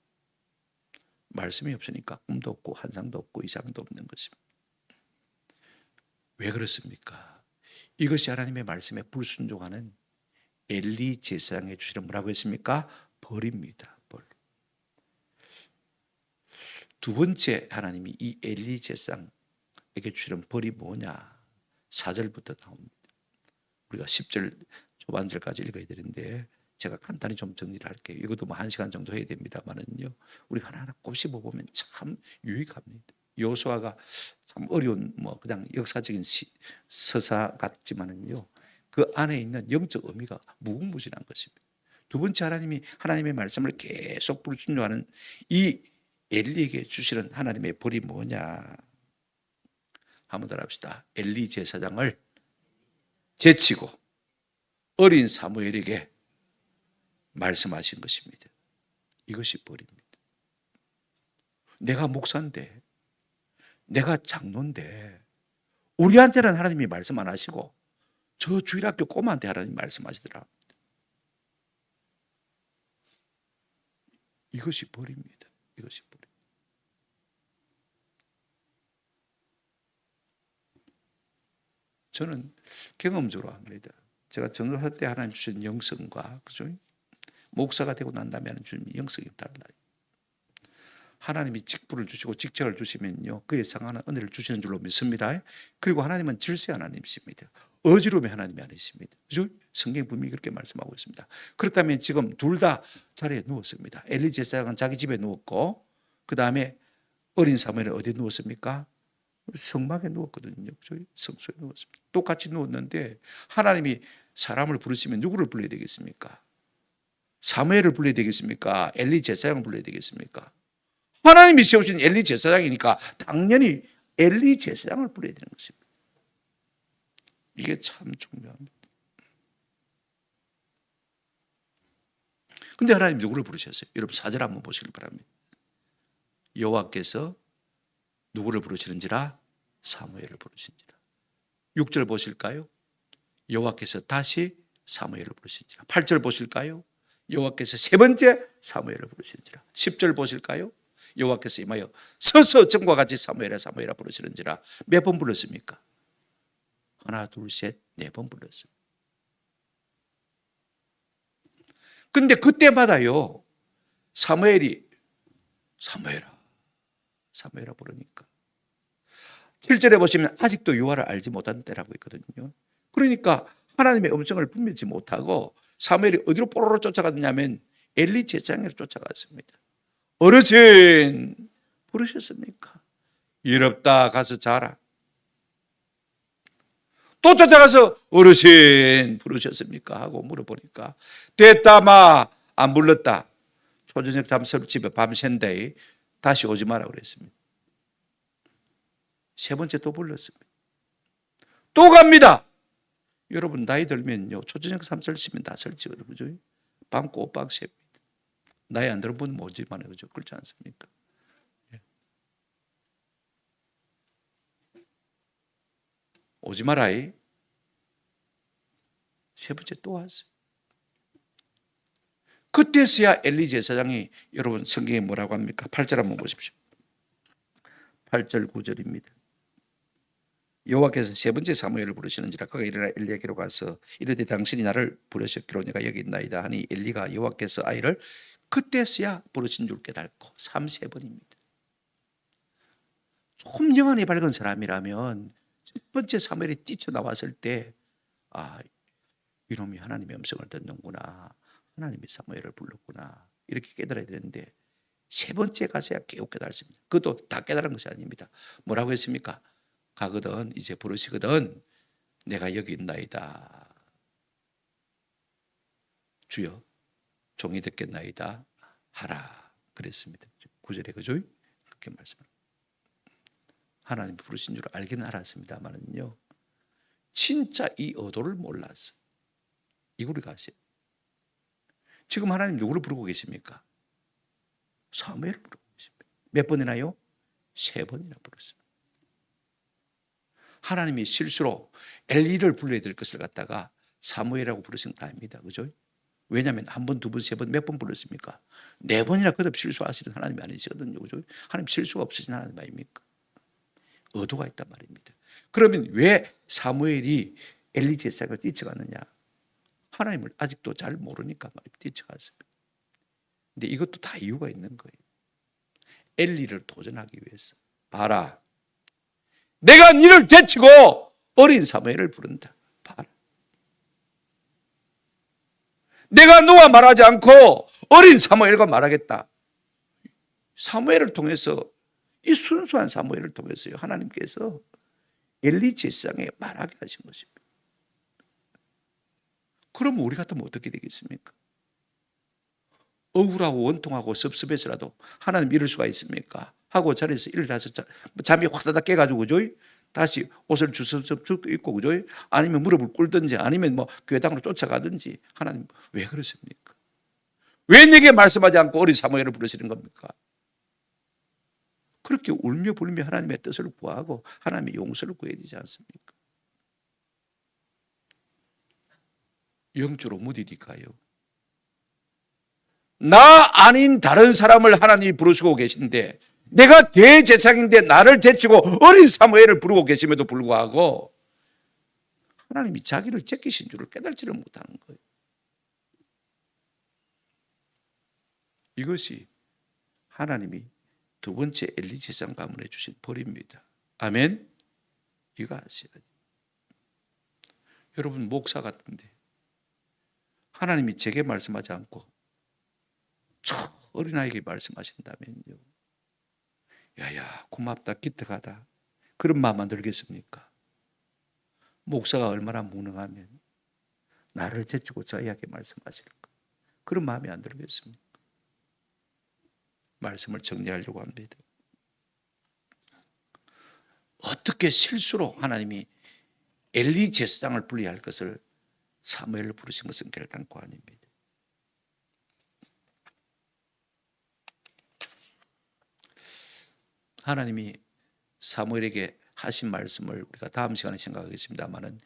Speaker 1: 말씀이 없으니까 꿈도 없고 환상도 없고 이상도 없는 것입니다. 왜 그렇습니까? 이것이 하나님의 말씀에 불순종하는 엘리 제사장에 주시는 뭐라고 했습니까? 벌입니다. 벌. 두 번째 하나님이 이 엘리 제사장에게 주시는 벌이 뭐냐? 4절부터 나옵니다. 우리가 10절 초반절까지 읽어야 되는데 제가 간단히 좀 정리를 할게요. 이것도 뭐 1시간 정도 해야 됩니다만은요, 우리가 하나하나 곱씹어 보면 참 유익합니다. 여호수아가 참 어려운 뭐 그냥 역사적인 서사 같지만은요, 그 안에 있는 영적 의미가 무궁무진한 것입니다. 두 번째 하나님이 하나님의 말씀을 계속 불순종하는 이 엘리에게 주시는 하나님의 벌이 뭐냐? 한번 더 합시다. 엘리 제사장을 제치고 어린 사무엘에게 말씀하신 것입니다. 이것이 벌입니다. 내가 목사인데, 내가 장로인데 우리한테는 하나님이 말씀 안 하시고 저 주일학교 꼬마한테 하나님 말씀하시더라. 이것이 벌입니다. 이것이 벌. 저는 경험적으로 합니다. 제가 전도할 때 하나님 주신 영성과, 그죠? 목사가 되고 난 다음에 주신 영성이 달라요. 하나님이 직분을 주시고 직책을 주시면요, 그에 상하는 은혜를 주시는 줄로 믿습니다. 그리고 하나님은 질서 하나님이십니다. 어지러움의 하나님이 아니십니다. 그죠? 성경 분명히 그렇게 말씀하고 있습니다. 그렇다면 지금 둘 다 자리에 누웠습니다. 엘리 제사장은 자기 집에 누웠고, 그 다음에 어린 사무엘은 어디에 누웠습니까? 성막에 누웠거든요. 성소에 누웠습니다. 똑같이 누웠는데 하나님이 사람을 부르시면 누구를 불러야 되겠습니까? 사무엘을 불러야 되겠습니까? 엘리 제사장을 불러야 되겠습니까? 하나님이 세우신 엘리 제사장이니까 당연히 엘리 제사장을 불러야 되는 것입니다. 이게 참 중요합니다. 근데 하나님 누구를 부르셨어요? 여러분 4절 한번 보시길 바랍니다. 여호와께서 누구를 부르시는지라? 사무엘을 부르신지라. 6절 보실까요? 여호와께서 다시 사무엘을 부르신지라. 8절 보실까요? 여호와께서 세 번째 사무엘을 부르신지라. 10절 보실까요? 여호와께서 임하여 서서 전과 같이 사무엘아 사무엘아 부르시는지라. 몇 번 불렀습니까? 하나 둘 셋 네 번 불렀어요. 근데 그때마다요, 사무엘이 사무엘아 사무엘아 부르니까 7절에 보시면 아직도 여호와를 알지 못한 때라고 있거든요. 그러니까 하나님의 음성을 분별하지 못하고 사무엘이 어디로 뽀로로 쫓아갔냐면 엘리 제사장으로 쫓아갔습니다. 어르신 부르셨습니까? 일 없다 가서 자라. 또 쫓아가서 어르신 부르셨습니까? 하고 물어보니까 됐다 마 안 불렀다. 초저녁 잠설집에 밤샌데 다시 오지 마라 그랬습니다. 세 번째 또 불렀습니다. 또 갑니다. 여러분 나이 들면요, 초저녁 잠설집은 다 설치거든요. 그죠? 밤 꼬박 셉니다. 나이 안 들은 분은 오지만 그죠? 그렇지 않습니까? 오지 마라이. 세 번째 또 왔어요. 그때서야 엘리 제사장이, 여러분 성경에 뭐라고 합니까? 8절 한번 보십시오. 8절 9절입니다. 여호와께서 세 번째 사무엘을 부르시는지라 그가 일어나 엘리에게로 가서 이르되 당신이 나를 부르셨기로 내가 여기 있나이다 하니 엘리가 여호와께서 아이를 그때서야 부르신 줄 깨닫고 3번입니다. 좀 영안이 밝은 사람이라면 첫 번째 사무엘이 뛰쳐나왔을 때 이놈이 하나님의 음성을 듣는구나, 하나님이 사무엘을 불렀구나, 이렇게 깨달아야 되는데 세 번째 가서야 겨우 깨달았습니다. 그것도 다 깨달은 것이 아닙니다. 뭐라고 했습니까? 가거든, 이제 부르시거든 내가 여기 있나이다. 주여 종이 듣겠나이다 하라 그랬습니다. 9절에 그죠? 그렇게 말씀을 하나님 부르신 줄 알기는 알았습니다만은요, 진짜 이 의도를 몰랐어. 이걸 우리가 아세요. 지금 하나님 누구를 부르고 계십니까? 사무엘을 부르고 계십니다. 몇 번이나요? 3번이나 부르습니다. 하나님이 실수로 엘리를 불러야 될 것을 갖다가 사무엘이라고 부르신 건 아닙니다. 그죠? 왜냐하면 한 번, 두 번, 세 번, 몇 번 불렀습니까? 4번이나 거듭 실수하시던 하나님이 아니시거든요. 그죠? 하나님 실수가 없으신 하나님 아닙니까? 의도가 있단 말입니다. 그러면 왜 사무엘이 엘리 제사장을 뛰쳐갔느냐? 하나님을 아직도 잘 모르니까 말입니다. 뛰쳐갔습니다. 근데 이것도 다 이유가 있는 거예요. 엘리를 도전하기 위해서. 봐라, 내가 너를 제치고 어린 사무엘을 부른다. 봐라, 내가 너와 말하지 않고 어린 사무엘과 말하겠다. 사무엘을 통해서, 이 순수한 사무엘을 통해서요, 하나님께서 엘리 제사장에 말하게 하신 것입니다. 그러면 우리 같으면 어떻게 되겠습니까? 억울하고 원통하고 섭섭해서라도 하나님 이럴 수가 있습니까? 하고 자리에서 일어나서 잠이 확 깨가지고, 그죠? 다시 옷을 주섬주섬 입고, 그죠? 아니면 무릎을 꿇든지, 아니면 뭐 교회당으로 쫓아가든지. 하나님 왜 그러십니까? 왜 내게 말씀하지 않고 어린 사무엘을 부르시는 겁니까? 그렇게 울며 불며 하나님의 뜻을 구하고 하나님의 용서를 구해야 되지 않습니까? 영적으로 무디니까요. 나 아닌 다른 사람을 하나님이 부르시고 계신데, 내가 대제사장인데 나를 제치고 어린 사무엘을 부르고 계심에도 불구하고 하나님이 자기를 제끼신 줄을 깨달지를 못하는 거예요. 이것이 하나님이 두 번째 엘리 제사장 가문에 주신 벌입니다. 아멘. 이거 아셔야 돼요. 여러분, 목사 같은데 하나님이 제게 말씀하지 않고 저 어린아이에게 말씀하신다면요, 야야 고맙다, 기특하다, 그런 마음 안 들겠습니까? 목사가 얼마나 무능하면 나를 제치고 저희에게 말씀하실까? 그런 마음이 안 들겠습니까? 말씀을 정리하려고 합니다. 어떻게 실수로 하나님이 엘리 제사장을 불러야 할 것을 사무엘을 부르신 것은 결단코 아닙니다. 하나님이 사무엘에게 하신 말씀을 우리가 다음 시간에 생각하겠습니다만은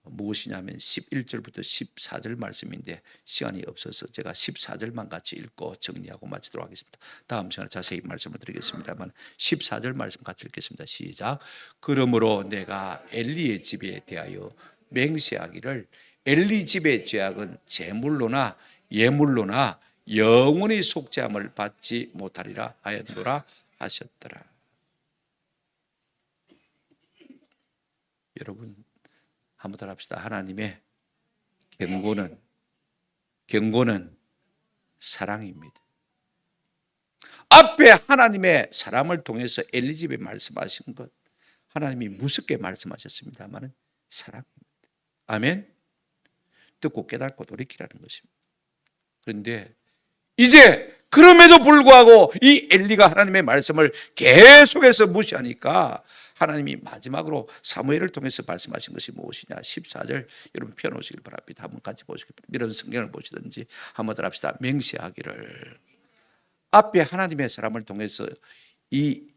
Speaker 1: 무엇이냐면 11절부터 14절 말씀인데 시간이 없어서 제가 14절만 같이 읽고 정리하고 마치도록 하겠습니다. 다음 시간에 자세히 말씀을 드리겠습니다만 14절 말씀 같이 읽겠습니다. 시작. 그러므로 내가 엘리의 집에 대하여 맹세하기를 엘리 집의 죄악은 제물로나 예물로나 영원히 속죄함을 받지 못하리라 하였노라 하셨더라. 여러분, 한번 더 합시다. 하나님의 경고는 사랑입니다. 앞에 하나님의 사람을 통해서 엘리 집에 말씀하신 것, 하나님이 무섭게 말씀하셨습니다만 사랑입니다. 아멘. 듣고 깨닫고 돌이키라는 것입니다. 그런데 이제 그럼에도 불구하고 이 엘리가 하나님의 말씀을 계속해서 무시하니까 하나님이 마지막으로 사무엘을 통해서 말씀하신 것이 무엇이냐? 14절 여러분 펴놓으시길 바랍니다. 한번 같이 보시길 바랍니다. 이런 성경을 보시든지 한번 더 합시다. 맹세하기를. 앞에 하나님의 사람을 통해서 이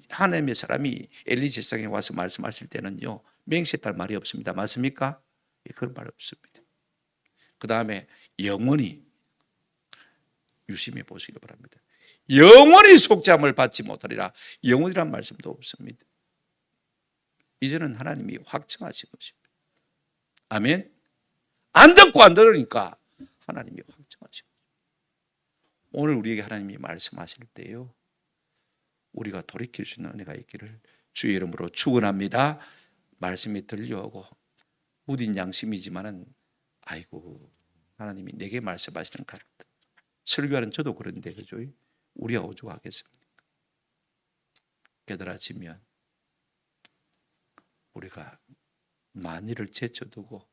Speaker 1: 하나님의 사람이 엘리 제사장에 와서 말씀하실 때는요, 맹세했다는 말이 없습니다. 맞습니까? 그런 말 없습니다. 그 다음에 영원히 유심히 보시기 바랍니다. 영원히 속죄함을 받지 못하리라. 영원이란 말씀도 없습니다. 이제는 하나님이 확정하신 것입니다. 아멘. 안 듣고 안 들으니까 하나님이 확정하신 것입니다. 오늘 우리에게 하나님이 말씀하실 때요, 우리가 돌이킬 수 있는 은혜가 있기를 주의 이름으로 축원합니다. 말씀이 들려오고 무딘 양심이지만은 아이고 하나님이 내게 말씀하시는 가르침. 설교하는 저도 그런데 그죠? 우리가 오죽하겠습니까? 깨달아지면 우리가 만일을 제쳐두고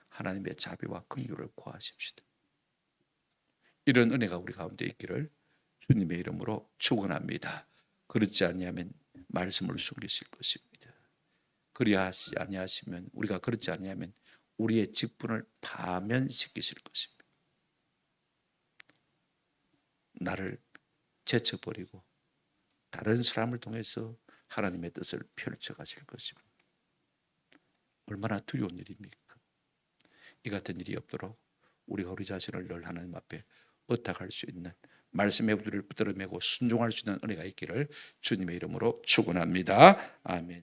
Speaker 1: 하나님의 자비와 긍휼을 구하십시다. 이런 은혜가 우리 가운데 있기를 주님의 이름으로 축원합니다. 그렇지 아니하면 말씀을 숨기실 것입니다. 그리하시 아니하시면, 우리가 그렇지 아니하면 우리의 직분을 파면시키실 것입니다. 나를 제쳐버리고 다른 사람을 통해서 하나님의 뜻을 펼쳐가실 것입니다. 얼마나 두려운 일입니까? 이 같은 일이 없도록 우리가 우리 자신을 늘 하나님 앞에 의탁할 수 있는, 말씀의 부들을 붙들어매고 순종할 수 있는 은혜가 있기를 주님의 이름으로 축원합니다. 아멘.